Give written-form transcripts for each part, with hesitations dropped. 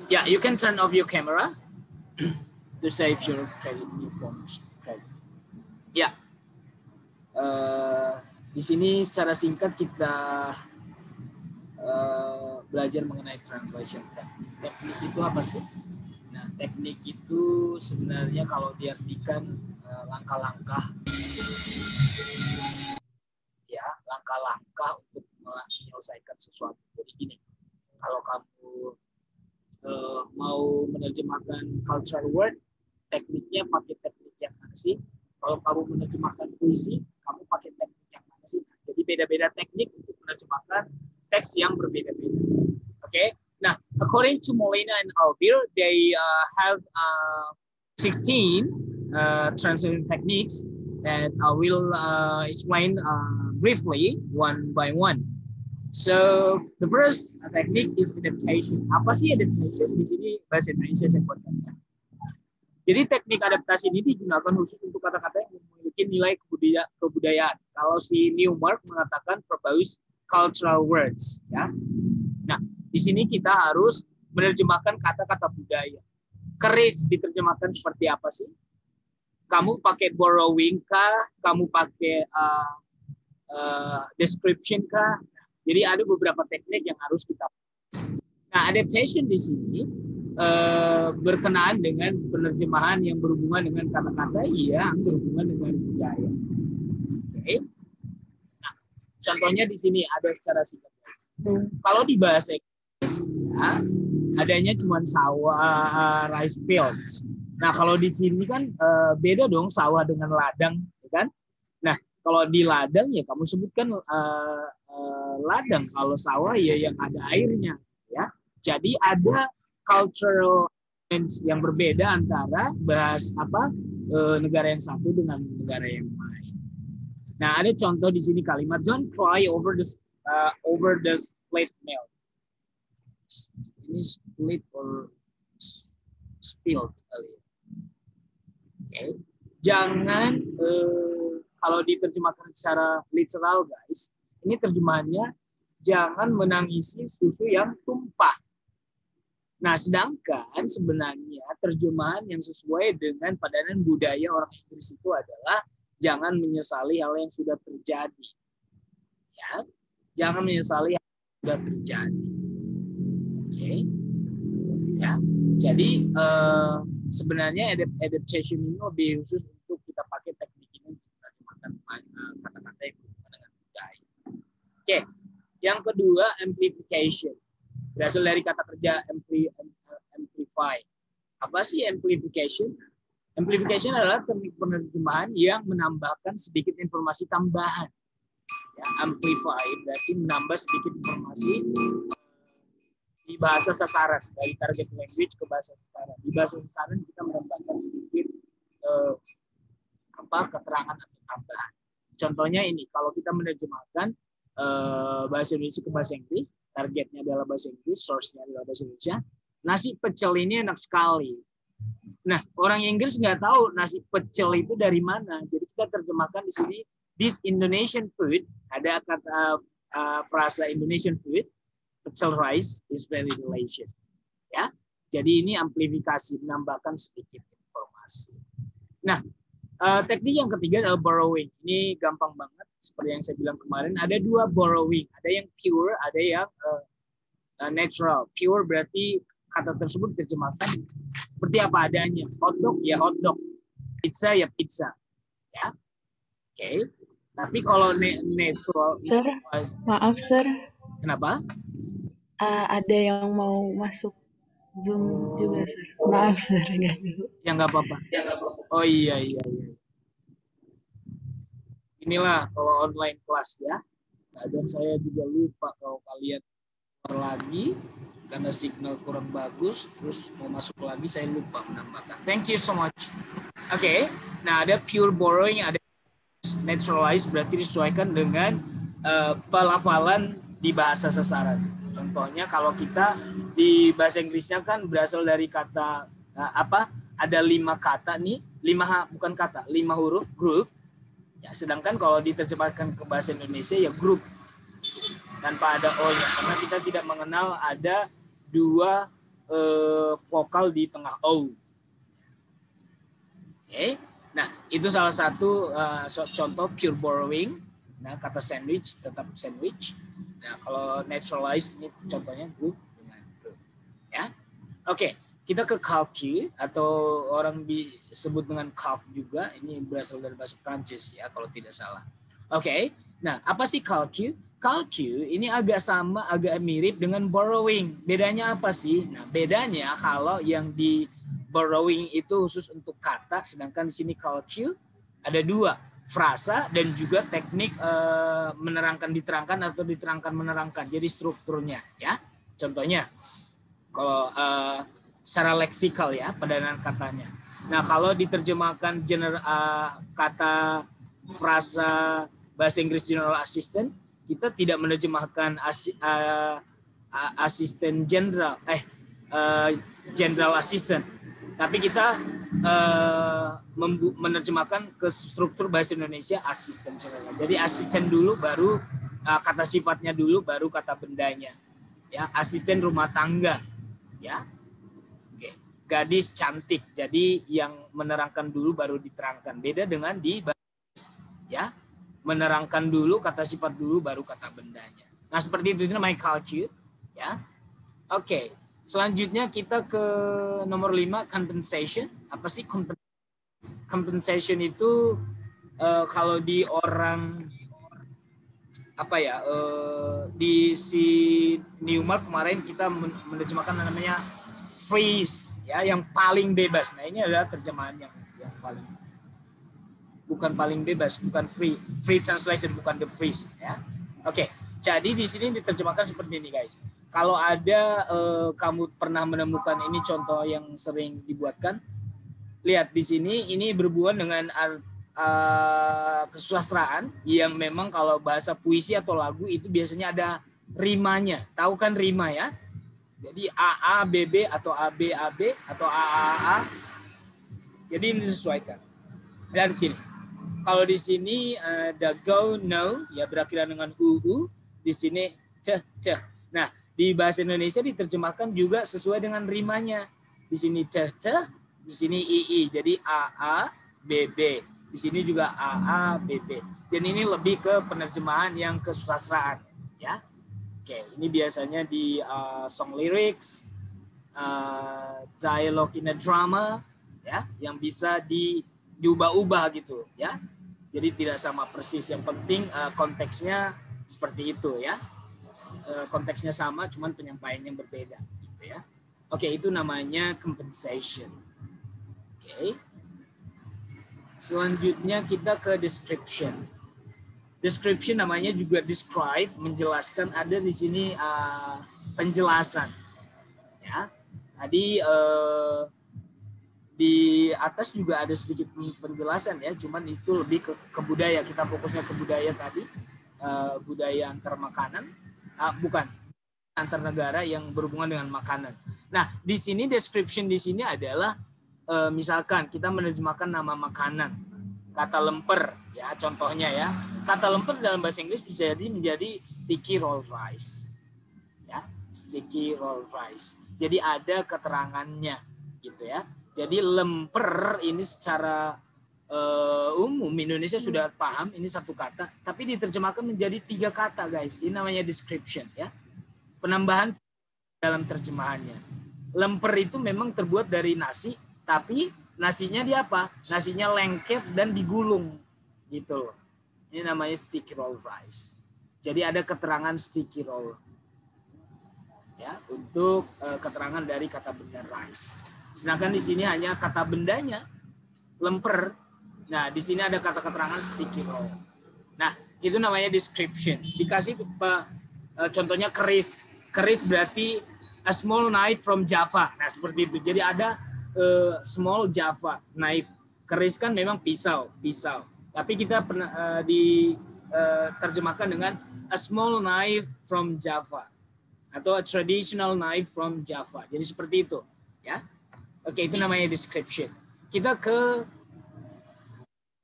Yeah, you can turn off your camera to save your credit, new phones credit. Ya, di sini secara singkat kita belajar mengenai translation. Teknik itu apa sih? Nah, teknik itu sebenarnya kalau diartikan langkah-langkah, ya, langkah-langkah untuk menyelesaikan sesuatu. Jadi gini, kalau kamu mau menerjemahkan cultural word, tekniknya pakai teknik yang mana sih? Kalau kamu menerjemahkan puisi, kamu pakai teknik yang mana sih? Jadi beda-beda teknik untuk menerjemahkan teks yang berbeda-beda. Okay? Now, according to Molina and Albir, they have 16 translation techniques, and I will explain briefly one by one. So the first technique is adaptation. Apa sih adaptation? Di sini bahasa Indonesia saya buatkan. Jadi teknik adaptasi ini digunakan khusus untuk kata-kata yang memiliki nilai kebudayaan. Kalau si Newmark mengatakan propose cultural words, ya. Nah, di sini kita harus menerjemahkan kata-kata budaya. Keris diterjemahkan seperti apa sih? Kamu pakai borrowing kah? Kamu pakai description kah? Jadi ada beberapa teknik yang harus kita. Nah, adaptation di sini berkenaan dengan penerjemahan yang berhubungan dengan kata-kata yang berhubungan dengan budaya. Oke. Nah, contohnya di sini ada secara singkat. Kalau di bahasa Inggris, ya, adanya cuma sawah, rice fields. Nah, kalau di sini kan beda dong sawah dengan ladang, ya kan? Nah, kalau di ladang ya kamu sebutkan ladang, kalau sawah ya yang ada airnya, ya. Jadi ada cultural yang berbeda antara negara yang satu dengan negara yang lain. Nah, ada contoh di sini kalimat don't cry over the split milk. Ini split or spilled kali. Okay. Jangan kalau diterjemahkan secara literal guys, ini terjemahannya jangan menangisi susu yang tumpah. Nah, sedangkan sebenarnya terjemahan yang sesuai dengan padanan budaya orang Inggris itu adalah jangan menyesali hal yang sudah terjadi. Ya, jangan menyesali hal yang sudah terjadi. Oke. Okay. Ya. Jadi sebenarnya adaptation ini lebih khusus untuk kita pakai teknik ini untuk menerjemahkan kata-kata yang berhubungan dengan budaya. Oke. Okay. Yang kedua, amplification. Berasal dari kata kerja amplify. Apa sih amplification? Amplification adalah teknik penerjemahan yang menambahkan sedikit informasi tambahan. Ya, amplify berarti menambah sedikit informasi di bahasa sasaran, dari target language ke bahasa sasaran. Di bahasa sasaran kita menambahkan sedikit keterangan atau tambahan. Contohnya ini, kalau kita menerjemahkan bahasa Indonesia ke bahasa Inggris, targetnya adalah bahasa Inggris, source-nya adalah bahasa Indonesia. Nasi pecel ini enak sekali. Nah, orang Inggris nggak tahu nasi pecel itu dari mana. Jadi kita terjemahkan di sini, this Indonesian food, ada kata frasa Indonesian food, pecel rice is very delicious. Ya, jadi ini amplifikasi, menambahkan sedikit informasi. Nah, teknik yang ketiga adalah borrowing. Ini gampang banget. Seperti yang saya bilang kemarin, ada dua borrowing. Ada yang pure, ada yang natural. Pure berarti kata tersebut diterjemahkan seperti apa adanya. Hotdog ya hotdog. Pizza ya pizza. Ya. Oke. Okay. Tapi kalau natural. Sir, maaf sir. Kenapa? Ada yang mau masuk Zoom juga sir. Maaf sir, ganggu. Ya nggak apa-apa. Oh iya. Inilah kalau online kelas ya. Dan saya juga lupa kalau kalian lagi karena signal kurang bagus, terus mau masuk lagi saya lupa menambahkan. Thank you so much. Oke. Nah, ada pure borrowing, ada naturalized berarti disesuaikan dengan pelafalan di bahasa sasaran. Contohnya kalau kita di bahasa Inggrisnya kan berasal dari kata ada 5 kata nih, 5 huruf group. Ya, sedangkan kalau diterjemahkan ke bahasa Indonesia ya grup tanpa ada o-nya, karena kita tidak mengenal ada 2 vokal di tengah O. Oke. Nah, itu salah satu contoh pure borrowing. Nah, kata sandwich tetap sandwich. Nah, kalau naturalize ini contohnya group dengan group. Ya. Oke, kita ke calque atau orang disebut dengan calque juga. Ini berasal dari bahasa Prancis ya kalau tidak salah. Oke. Nah, apa sih calque? Calque ini agak mirip dengan borrowing. Bedanya apa sih? Nah, bedanya kalau yang di borrowing itu khusus untuk kata, sedangkan di sini calque ada dua, frasa dan juga teknik menerangkan diterangkan atau diterangkan menerangkan. Jadi strukturnya ya. Contohnya kalau secara leksikal ya padanan katanya. Nah, kalau diterjemahkan kata frasa bahasa Inggris general assistant, kita tidak menerjemahkan asisten general general assistant, tapi kita menerjemahkan ke struktur bahasa Indonesia asisten general. Jadi asisten dulu baru kata sifatnya dulu baru kata bendanya. Ya, asisten rumah tangga. Ya. Oke. Gadis cantik. Jadi yang menerangkan dulu baru diterangkan. Beda dengan di bahasa ya. Menerangkan dulu kata sifat dulu baru kata bendanya. Nah, seperti itu namanya calque, ya. Oke. Selanjutnya kita ke nomor 5, compensation. Apa sih compensation itu kalau di orang apa ya di si Newmark kemarin kita menerjemahkan namanya freeze ya, yang paling bebas. Nah, ini adalah terjemahan yang paling bukan paling bebas, bukan free translation, bukan the freeze ya. Oke. Jadi di sini diterjemahkan seperti ini guys. Kalau ada kamu pernah menemukan ini contoh yang sering dibuatkan, lihat di sini ini berhubungan dengan kesusastraan yang memang kalau bahasa puisi atau lagu itu biasanya ada rimanya. Tahu kan rima ya? Jadi AA BB atau AB AB atau AAA. Jadi ini disesuaikan. Dari sini. Kalau di sini ada go no ya berakhiran dengan uu, di sini ceh ceh. Nah, di bahasa Indonesia diterjemahkan juga sesuai dengan rimanya. Di sini ceh ceh, di sini ii. Jadi AA BB. Di sini juga AA BB. Dan ini lebih ke penerjemahan yang kesusastraan ya. Oke, ini biasanya di song lyrics, dialogue in a drama ya, yang bisa diubah-ubah gitu ya. Jadi tidak sama persis. Yang penting konteksnya seperti itu ya. Konteksnya sama, cuman penyampaiannya berbeda gitu ya. Oke, itu namanya compensation. Oke. Selanjutnya kita ke description. Description namanya juga describe, menjelaskan. Ada di sini penjelasan. Ya. Tadi di atas juga ada sedikit penjelasan ya, cuman itu lebih ke budaya. Kita fokusnya ke budaya tadi, budaya antar makanan, bukan antar negara yang berhubungan dengan makanan. Nah, di sini description di sini adalah misalkan kita menerjemahkan nama makanan, kata lemper ya, contohnya ya. Kata lemper dalam bahasa Inggris bisa menjadi sticky roll rice. Ya, sticky roll rice. Jadi ada keterangannya gitu ya. Jadi lemper ini secara umum Indonesia sudah paham ini satu kata, tapi diterjemahkan menjadi 3 kata guys. Ini namanya description ya. Penambahan dalam terjemahannya. Lemper itu memang terbuat dari nasi, tapi nasinya di apa? Nasinya lengket dan digulung gitu loh. Ini namanya sticky roll rice. Jadi ada keterangan sticky roll ya untuk keterangan dari kata benda rice. Sedangkan di sini hanya kata bendanya lemper. Nah, di sini ada kata keterangan sticky roll. Nah, itu namanya description. Dikasih contohnya keris. Keris berarti a small knife from Java. Nah, seperti itu. Jadi ada small Java knife. Keris kan memang pisau. Tapi kita pernah diterjemahkan dengan a small knife from Java atau a traditional knife from Java. Jadi seperti itu, ya. Oke, itu namanya description. Kita ke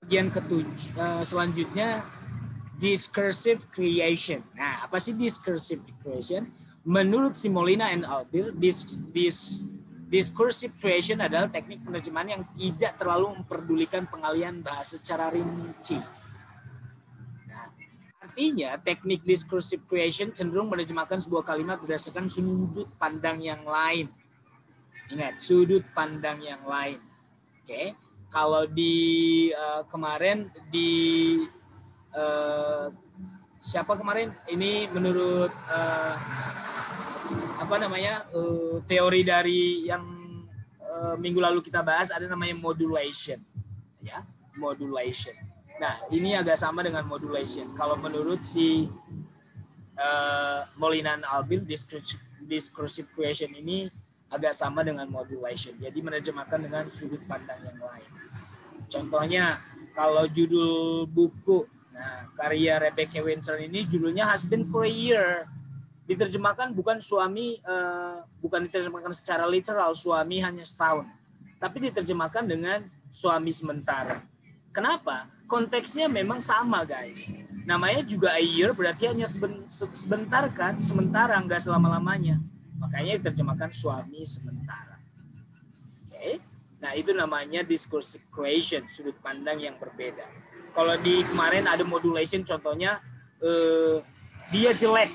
bagian selanjutnya, discursive creation. Nah, apa sih discursive creation? Menurut si Molina and Albir, discursive creation adalah teknik penerjemahan yang tidak terlalu memperdulikan pengalihan bahasa secara rinci. Nah, artinya teknik discursive creation cenderung menerjemahkan sebuah kalimat berdasarkan sudut pandang yang lain. Ingat, sudut pandang yang lain. Oke, kalau di kemarin di siapa kemarin? Ini menurut teori dari yang minggu lalu kita bahas ada namanya modulation, ya, modulation. Nah, ini agak sama dengan modulation. Kalau menurut si Molina and Albin, discursive creation ini agak sama dengan modulation. Jadi menerjemahkan dengan sudut pandang yang lain. Contohnya kalau judul buku, nah karya Rebecca Winter ini judulnya Husband for a Year. Diterjemahkan bukan suami, bukan diterjemahkan secara literal suami hanya setahun, tapi diterjemahkan dengan suami sementara. Kenapa? Konteksnya memang sama, guys. Namanya juga a year, berarti hanya sebentar kan, sementara, nggak selama-lamanya. Makanya diterjemahkan suami sementara. Oke. Nah, itu namanya discursive creation, sudut pandang yang berbeda. Kalau di kemarin ada modulation, contohnya dia jelek,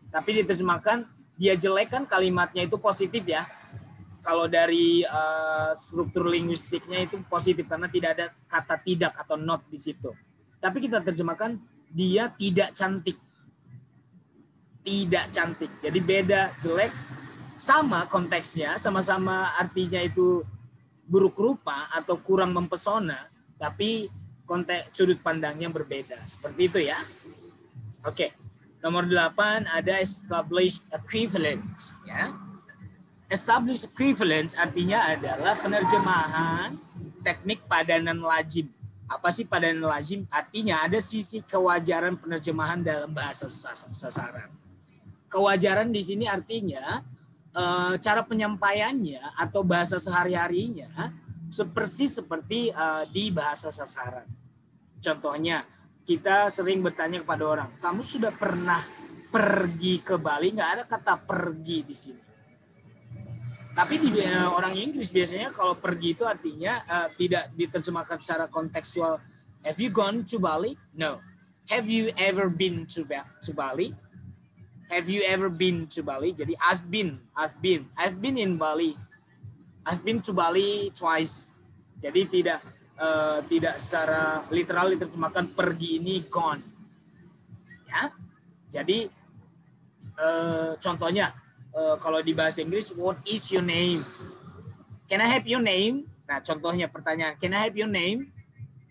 tapi diterjemahkan dia jelek kan kalimatnya itu positif ya. Kalau dari struktur linguistiknya itu positif karena tidak ada kata tidak atau not di situ. Tapi kita terjemahkan dia tidak cantik. Tidak cantik. Jadi beda, jelek sama konteksnya, sama-sama artinya itu buruk rupa atau kurang mempesona, tapi konteks sudut pandangnya berbeda. Seperti itu ya. Oke. Nomor 8 ada established equivalence ya. Established equivalence artinya adalah penerjemahan teknik padanan lazim. Apa sih padanan lazim? Artinya ada sisi kewajaran penerjemahan dalam bahasa sasaran. Kewajaran di sini artinya cara penyampaiannya atau bahasa sehari-harinya persis seperti di bahasa sasaran. Contohnya, kita sering bertanya kepada orang, kamu sudah pernah pergi ke Bali? Nggak ada kata pergi di sini. Tapi di orang Inggris biasanya kalau pergi itu artinya tidak diterjemahkan secara kontekstual. Have you gone to Bali? No. Have you ever been to Bali? Have you ever been to Bali? Jadi I've been in Bali. I've been to Bali twice. Jadi tidak secara literal diterjemahkan pergi ini gone. Ya. Jadi contohnya kalau di bahasa Inggris, what is your name? Can I have your name? Nah, contohnya pertanyaan, can I have your name?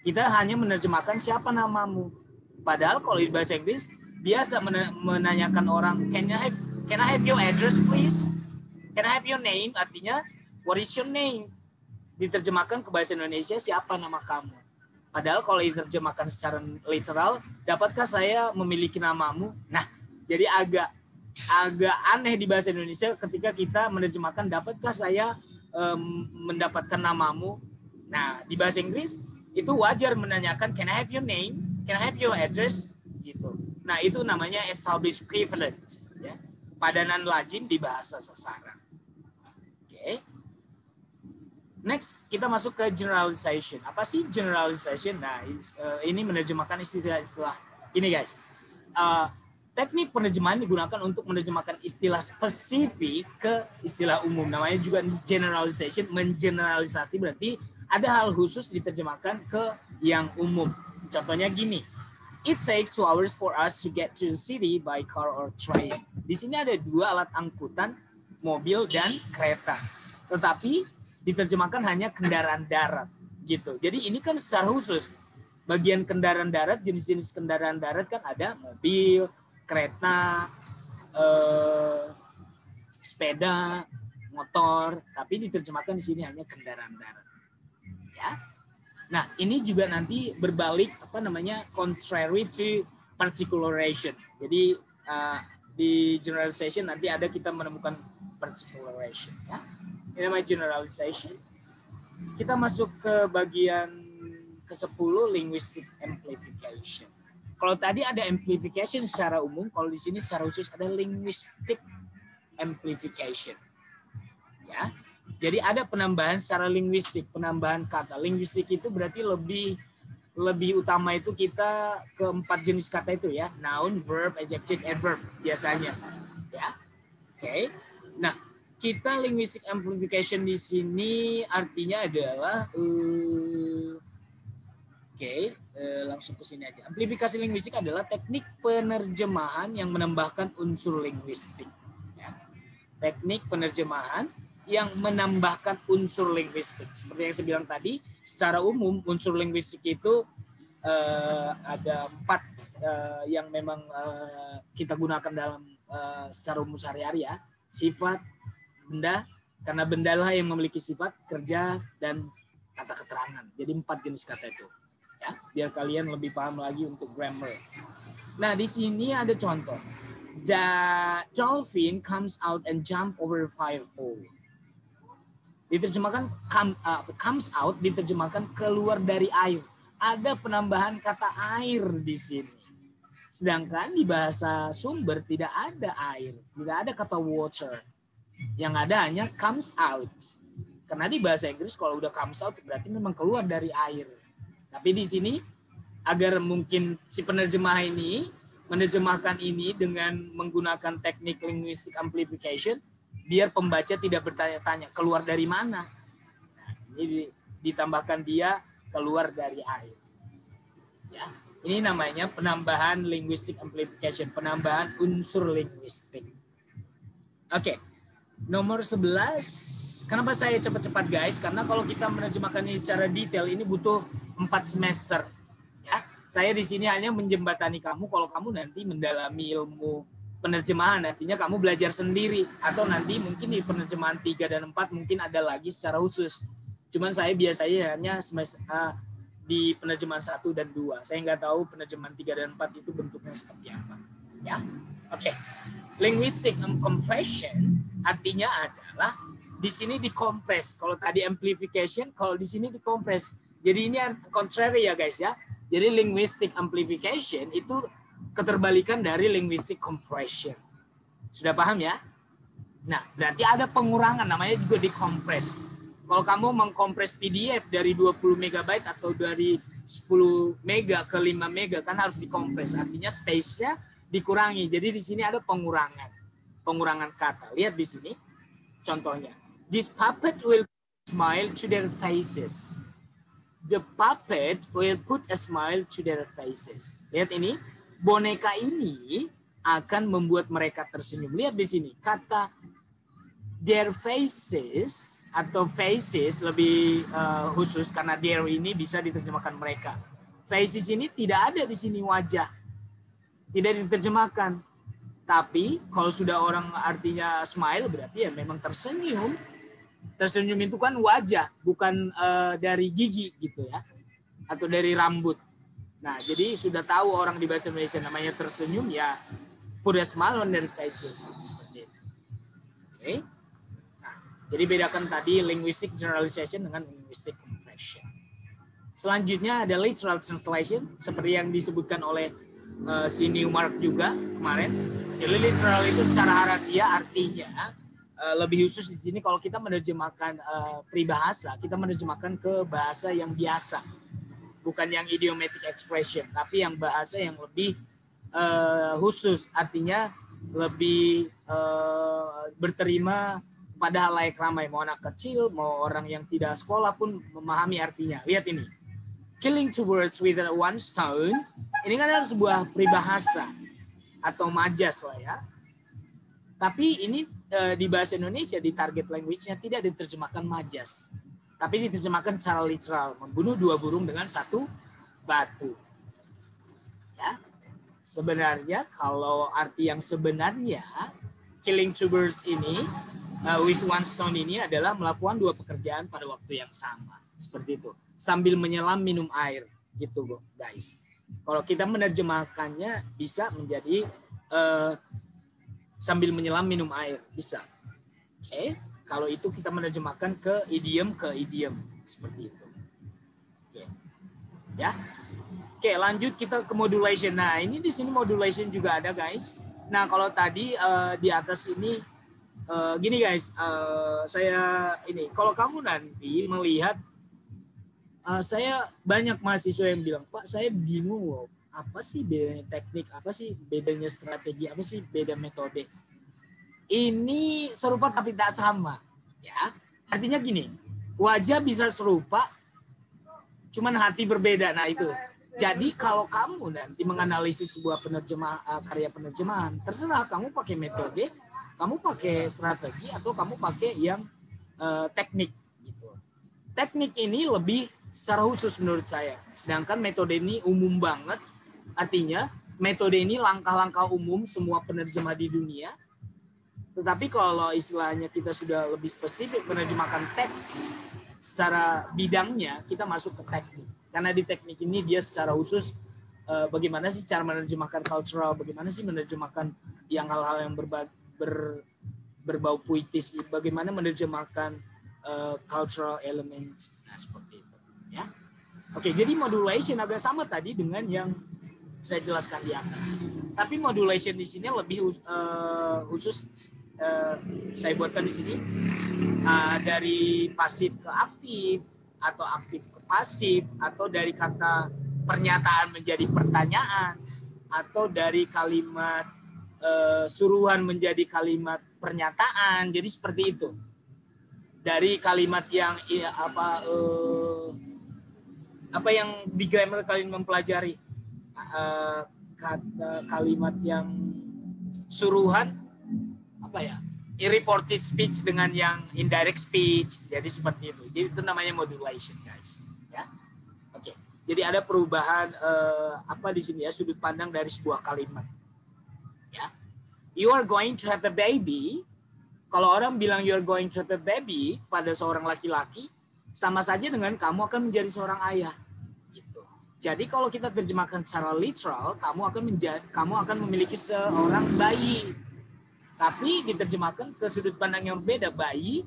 Kita hanya menerjemahkan siapa namamu. Padahal kalau di bahasa Inggris biasa menanyakan orang, can I have your address please? Can I have your name? Artinya what is your name? Diterjemahkan ke bahasa Indonesia siapa nama kamu. Padahal kalau diterjemahkan secara literal, dapatkah saya memiliki namamu? Nah, jadi agak aneh di bahasa Indonesia ketika kita menerjemahkan dapatkah saya mendapatkan namamu. Nah, di bahasa Inggris itu wajar menanyakan can I have your name? Can I have your address? Gitu. Nah, itu namanya established equivalent, ya. Padanan lazim di bahasa sasaran. Oke. Next, kita masuk ke generalization. Apa sih generalization? Nah, ini menerjemahkan istilah-istilah ini, guys. Teknik penerjemahan digunakan untuk menerjemahkan istilah spesifik ke istilah umum. Namanya juga generalization, mengeneralisasi berarti ada hal khusus diterjemahkan ke yang umum. Contohnya gini. It takes 2 hours for us to get to the city by car or train. Di sini ada 2 alat angkutan, mobil dan kereta. Tetapi diterjemahkan hanya kendaraan darat, gitu. Jadi ini kan secara khusus. Bagian kendaraan darat, jenis-jenis kendaraan darat kan ada mobil, kereta, sepeda, motor. Tapi diterjemahkan di sini hanya kendaraan darat. Ya. Nah, ini juga nanti berbalik contrary to particularization. Jadi di generalization nanti ada kita menemukan particularization ya. Ini namanya generalization. Kita masuk ke bagian ke-10 linguistic amplification. Kalau tadi ada amplification secara umum, kalau di sini secara khusus ada linguistic amplification. Ya. Jadi ada penambahan secara linguistik, penambahan kata. Linguistik itu berarti lebih utama itu kita ke 4 jenis kata itu ya, noun, verb, adjective, adverb biasanya. Ya. Oke. Nah, kita linguistic amplification di sini artinya adalah langsung ke sini aja. Amplifikasi linguistik adalah teknik penerjemahan yang menambahkan unsur linguistik. Ya. Teknik penerjemahan yang menambahkan unsur linguistik. Seperti yang saya bilang tadi, secara umum unsur linguistik itu ada 4 yang memang kita gunakan dalam secara umum sehari-hari ya. Sifat, benda, karena bendalah yang memiliki sifat, kerja, dan kata keterangan. Jadi 4 jenis kata itu. Ya, biar kalian lebih paham lagi untuk grammar. Nah, di sini ada contoh. The dolphin comes out and jump over a fire hole. Diterjemahkan comes out, diterjemahkan keluar dari air. Ada penambahan kata air di sini. Sedangkan di bahasa sumber tidak ada air, tidak ada kata water. Yang ada hanya comes out. Karena di bahasa Inggris kalau udah comes out berarti memang keluar dari air. Tapi di sini agar mungkin si penerjemah ini menerjemahkan ini dengan menggunakan teknik linguistic amplification, biar pembaca tidak bertanya-tanya keluar dari mana. Nah, ini ditambahkan dia keluar dari air. Ya, ini namanya penambahan linguistic amplification, penambahan unsur linguistik. Oke. Nomor 11. Kenapa saya cepat-cepat guys? Karena kalau kita menerjemahkannya secara detail ini butuh 4 semester. Ya, saya di sini hanya menjembatani kamu kalau kamu nanti mendalami ilmu penerjemahan, artinya kamu belajar sendiri atau nanti mungkin di penerjemahan 3 dan 4 mungkin ada lagi secara khusus. Cuman saya biasanya hanya semester di penerjemahan 1 dan 2. Saya nggak tahu penerjemahan 3 dan 4 itu bentuknya seperti apa. Ya. Oke. Linguistic compression artinya adalah di sini dikompres. Kalau tadi amplification, kalau di sini dikompres. Jadi ini contrary ya guys ya. Jadi linguistic amplification itu keterbalikan dari linguistic compression. Sudah paham ya? Nah, berarti ada pengurangan, namanya juga dikompres. Kalau kamu mengkompres PDF dari 20 MB atau dari 10 mega ke 5 mega kan harus dikompres. Artinya space-nya dikurangi. Jadi di sini ada pengurangan. Pengurangan kata. Lihat di sini contohnya. This puppet will smile to their faces. The puppet will put a smile to their faces. Lihat ini. Boneka ini akan membuat mereka tersenyum. Lihat di sini. Kata their faces atau faces lebih khusus karena their ini bisa diterjemahkan mereka. Faces ini tidak ada di sini wajah. Tidak diterjemahkan. Tapi kalau sudah orang artinya smile berarti ya memang tersenyum. Tersenyum itu kan wajah, bukan dari gigi gitu ya. Atau dari rambut. Nah, jadi sudah tahu orang di bahasa Indonesia namanya tersenyum ya put a smile on their faces. Seperti itu. Oke. Nah, jadi bedakan tadi linguistic generalization dengan linguistic compression. Selanjutnya ada literal translation seperti yang disebutkan oleh si Newmark juga kemarin. Jadi literal itu secara harafiah artinya lebih khusus di sini kalau kita menerjemahkan peribahasa, kita menerjemahkan ke bahasa yang biasa. Bukan yang idiomatic expression, tapi yang bahasa yang lebih khusus, artinya lebih berterima pada halayak ramai, mau anak kecil, mau orang yang tidak sekolah pun memahami artinya. Lihat ini, killing two birds with one stone, ini kan adalah sebuah peribahasa atau majas lah ya. Tapi ini di bahasa Indonesia di target language-nya tidak diterjemahkan majas. Tapi diterjemahkan secara literal, membunuh 2 burung dengan 1 batu. Ya. Sebenarnya kalau arti yang sebenarnya killing two birds ini with one stone ini adalah melakukan 2 pekerjaan pada waktu yang sama. Seperti itu. Sambil menyelam minum air gitu guys. Kalau kita menerjemahkannya bisa menjadi sambil menyelam minum air, bisa. Oke. Kalau itu kita menerjemahkan ke idiom seperti itu. Oke. Ya. Oke, lanjut kita ke modulation. Nah, ini di sini modulation juga ada, guys. Nah, kalau tadi di atas ini Gini guys, saya ini kalau kamu nanti melihat saya banyak mahasiswa yang bilang, Pak, saya bingung loh, apa sih bedanya teknik, apa sih bedanya strategi, apa sih beda metode. Ini serupa tapi tak sama, ya. Artinya gini, wajah bisa serupa, cuman hati berbeda. Nah itu. Jadi kalau kamu nanti menganalisis sebuah karya penerjemahan, terserah kamu pakai metode, kamu pakai strategi, atau kamu pakai yang teknik. Gitu. Teknik ini lebih secara khusus menurut saya. Sedangkan metode ini umum banget. Artinya metode ini langkah-langkah umum semua penerjemah di dunia. Tetapi kalau istilahnya kita sudah lebih spesifik menerjemahkan teks secara bidangnya, kita masuk ke teknik. Karena di teknik ini dia secara khusus bagaimana sih cara menerjemahkan cultural, bagaimana sih menerjemahkan yang hal-hal yang berbau puitis, bagaimana menerjemahkan cultural elements, nah seperti itu, ya. Oke, jadi modulation agak sama tadi dengan yang saya jelaskan di atas. Tapi modulation di sini lebih khusus saya buatkan di sini dari pasif ke aktif, atau aktif ke pasif, atau dari kata pernyataan menjadi pertanyaan, atau dari kalimat suruhan menjadi kalimat pernyataan. Jadi seperti itu. Dari kalimat yang apa yang di grammar kalian mempelajari, kata kalimat yang suruhan apa ya, reported speech dengan yang indirect speech. Jadi seperti itu. Jadi itu namanya modulation, guys. Ya. Oke. Jadi ada perubahan apa di sini ya, sudut pandang dari sebuah kalimat. Ya. You are going to have a baby. Kalau orang bilang you are going to have a baby pada seorang laki-laki, sama saja dengan kamu akan menjadi seorang ayah. Gitu. Jadi kalau kita terjemahkan secara literal, kamu akan memiliki seorang bayi. Tapi diterjemahkan ke sudut pandang yang beda, bayi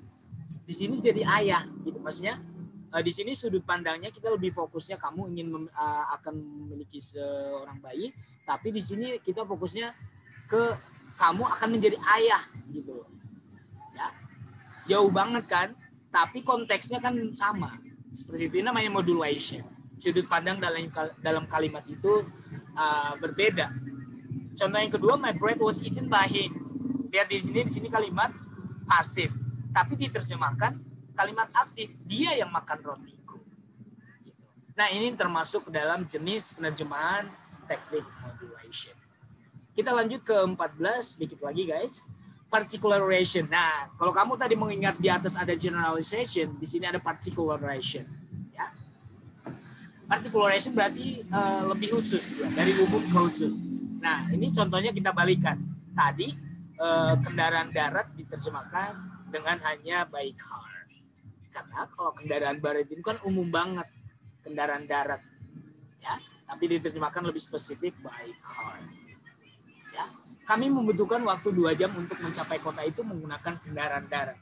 di sini jadi ayah, gitu. Maksudnya di sini sudut pandangnya kita lebih fokusnya kamu ingin akan memiliki seorang bayi, tapi di sini kita fokusnya ke kamu akan menjadi ayah, gitu. Ya, jauh banget kan? Tapi konteksnya kan sama. Seperti itu, namanya modulation. Sudut pandang dalam kalimat itu berbeda. Contoh yang kedua, my bread was eaten by him. Lihat di sini kalimat pasif, tapi diterjemahkan kalimat aktif, dia yang makan rotiku. Nah, ini termasuk dalam jenis penerjemahan teknik modulation. Kita lanjut ke 14 sedikit lagi, guys. Particularization. Nah, kalau kamu tadi mengingat di atas ada generalization, di sini ada particularization. Ya. Particularization berarti lebih khusus, ya, dari umum ke khusus. Nah, ini contohnya kita balikan. Tadi kendaraan darat diterjemahkan dengan hanya by car. Karena kalau kendaraan maritim kan umum banget, kendaraan darat. Ya, tapi diterjemahkan lebih spesifik by car. Ya, kami membutuhkan waktu 2 jam untuk mencapai kota itu menggunakan kendaraan darat.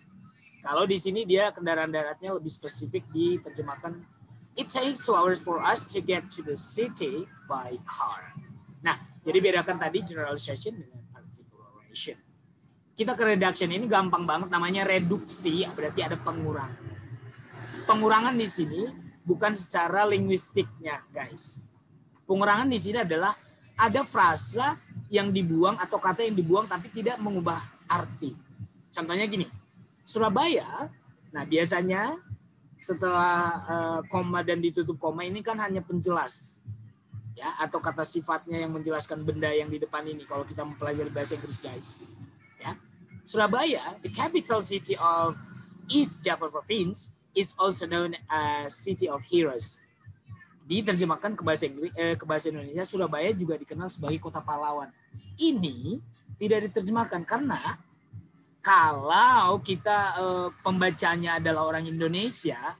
Kalau di sini dia kendaraan daratnya lebih spesifik diterjemahkan it takes 2 hours for us to get to the city by car. Nah, jadi bedakan tadi generalization dengan particularization. Kita ke reduction, ini gampang banget, namanya reduksi, berarti ada pengurangan. Pengurangan di sini bukan secara linguistiknya, guys. Pengurangan di sini adalah ada frasa yang dibuang atau kata yang dibuang tapi tidak mengubah arti. Contohnya gini, Surabaya, nah biasanya setelah koma dan ditutup koma ini kan hanya penjelas. Ya, atau kata sifatnya yang menjelaskan benda yang di depan ini kalau kita mempelajari bahasa Inggris, guys. Ya. Surabaya, the capital city of East Java Province, is also known as City of Heroes. Diterjemahkan ke bahasa Indonesia, Surabaya juga dikenal sebagai kota pahlawan. Ini tidak diterjemahkan karena kalau kita pembacanya adalah orang Indonesia,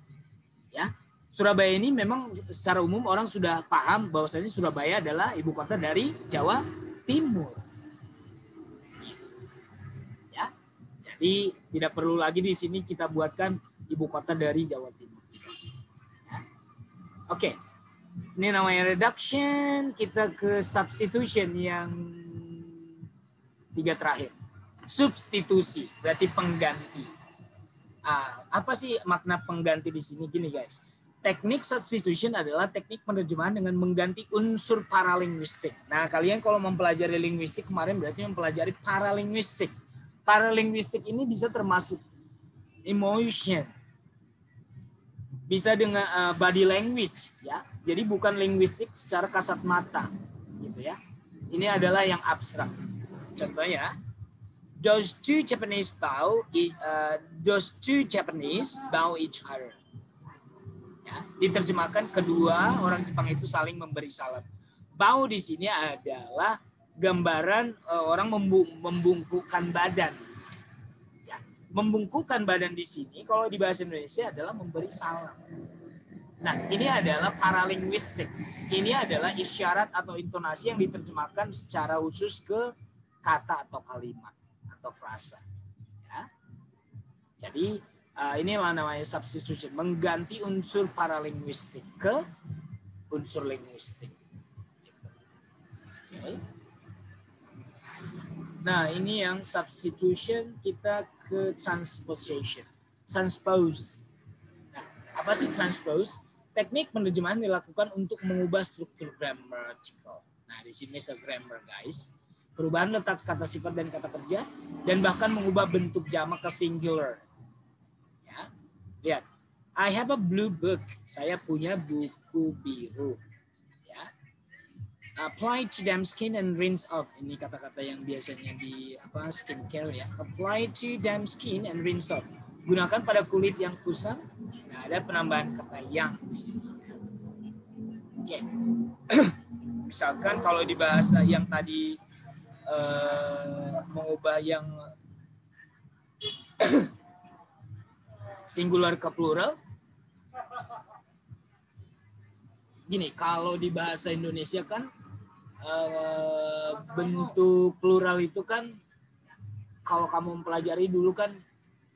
ya, Surabaya ini memang secara umum orang sudah paham bahwasanya Surabaya adalah ibu kota dari Jawa Timur. Jadi tidak perlu lagi di sini kita buatkan ibu kota dari Jawa Timur. Ya. Oke, ini namanya reduction. Kita ke substitution yang 3 terakhir. Substitusi berarti pengganti. Apa sih makna pengganti di sini? Gini guys, teknik substitution adalah teknik penerjemahan dengan mengganti unsur paralinguistik. Nah, kalian kalau mempelajari linguistik kemarin berarti mempelajari paralinguistik. Paralinguistik ini bisa termasuk emotion, bisa dengan body language, ya. Jadi bukan linguistik secara kasat mata, gitu ya. Ini adalah yang abstrak. Contohnya, those two Japanese bow each other. Ya, diterjemahkan kedua orang Jepang itu saling memberi salam. Bow di sini adalah gambaran orang membungkukkan badan. Ya, membungkukkan badan di sini kalau di bahasa Indonesia adalah memberi salam. Nah, ini adalah paralinguistik. Ini adalah isyarat atau intonasi yang diterjemahkan secara khusus ke kata atau kalimat atau frasa. Ya. Jadi inilah namanya substitution, mengganti unsur paralinguistik ke unsur linguistik. Okay. Nah, ini yang substitution, kita ke transposition. Transpose. Nah, apa sih transpose? Teknik penerjemahan dilakukan untuk mengubah struktur grammatical. Nah, di sini ke grammar, guys. Perubahan letak kata sifat dan kata kerja, dan bahkan mengubah bentuk jamak ke singular. Ya, lihat. I have a blue book. Saya punya buku biru. Ya. Apply to damp skin and rinse off. Ini kata-kata yang biasanya di skincare ya. Apply to damp skin and rinse off. Gunakan pada kulit yang kusam. Nah, ada penambahan kata yang di sini. Oke. Misalkan kalau di bahasa yang tadi mengubah yang singular ke plural. Gini, kalau di bahasa Indonesia kan bentuk plural itu kan kalau kamu mempelajari dulu kan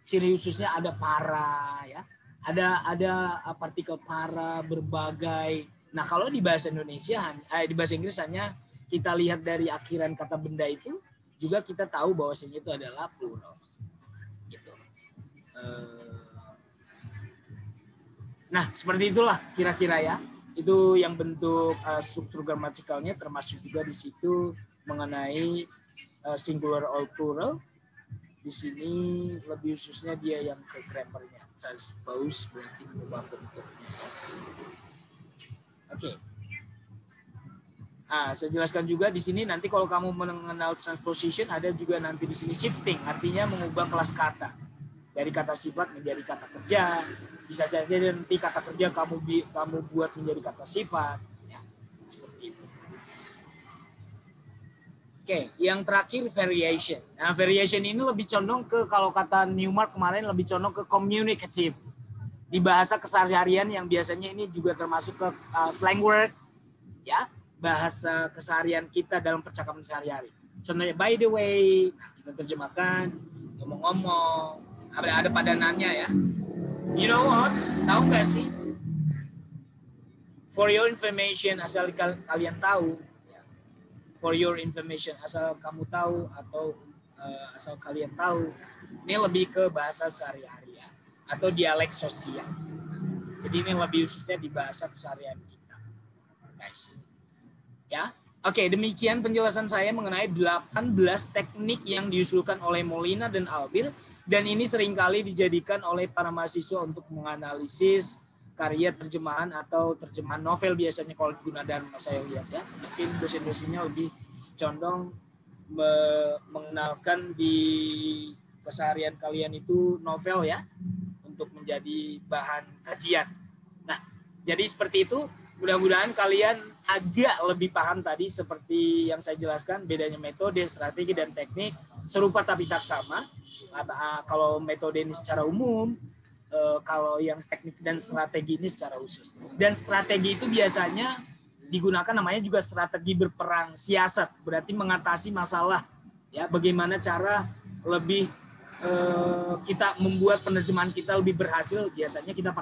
ciri khususnya ada para ya. Ada partikel para, berbagai. Nah, kalau di bahasa Indonesia di bahasa Inggris hanya kita lihat dari akhiran kata benda itu juga kita tahu bahwasanya itu adalah plural. Gitu. Nah, seperti itulah kira-kira ya. Itu yang bentuk struktur gramatikalnya, termasuk juga di situ mengenai singular or plural. Di sini lebih khususnya dia yang ke grammarnya. Transpose berarti mengubah bentuknya. Oke. Saya jelaskan juga di sini nanti kalau kamu mengenal transposition ada juga nanti di sini shifting, artinya mengubah kelas kata dari kata sifat menjadi kata kerja. Bisa jadi nanti kata kerja kamu buat menjadi kata sifat, ya, seperti itu. Oke, yang terakhir variation. Nah, variation ini lebih condong ke kalau kata Newmark kemarin lebih condong ke communicative di bahasa keseharian yang biasanya ini juga termasuk ke slang word, ya. Bahasa keseharian kita dalam percakapan sehari-hari. Contohnya by the way, kita terjemahkan ngomong-ngomong, ada padanannya ya. You know what? Tahu nggak sih? For your information, asal kalian tahu. For your information, asal kamu tahu atau asal kalian tahu. Ini lebih ke bahasa sehari-hari ya, atau dialek sosial. Jadi ini lebih khususnya di bahasa keseharian kita, guys. Ya, oke, demikian penjelasan saya mengenai 18 teknik yang diusulkan oleh Molina dan Albir, dan ini seringkali dijadikan oleh para mahasiswa untuk menganalisis karya terjemahan atau terjemahan novel biasanya kalau di Gunadarma saya lihat ya. Mungkin dosen-dosennya lebih condong mengenalkan di keseharian kalian itu novel ya, untuk menjadi bahan kajian. Nah, jadi seperti itu. Mudah-mudahan kalian agak lebih paham tadi seperti yang saya jelaskan, bedanya metode, strategi, dan teknik serupa tapi tak sama. Kalau metode ini secara umum, kalau yang teknik dan strategi ini secara khusus. Dan strategi itu biasanya digunakan namanya juga strategi berperang siasat, berarti mengatasi masalah. Ya, bagaimana cara lebih kita membuat penerjemahan kita lebih berhasil, biasanya kita pakai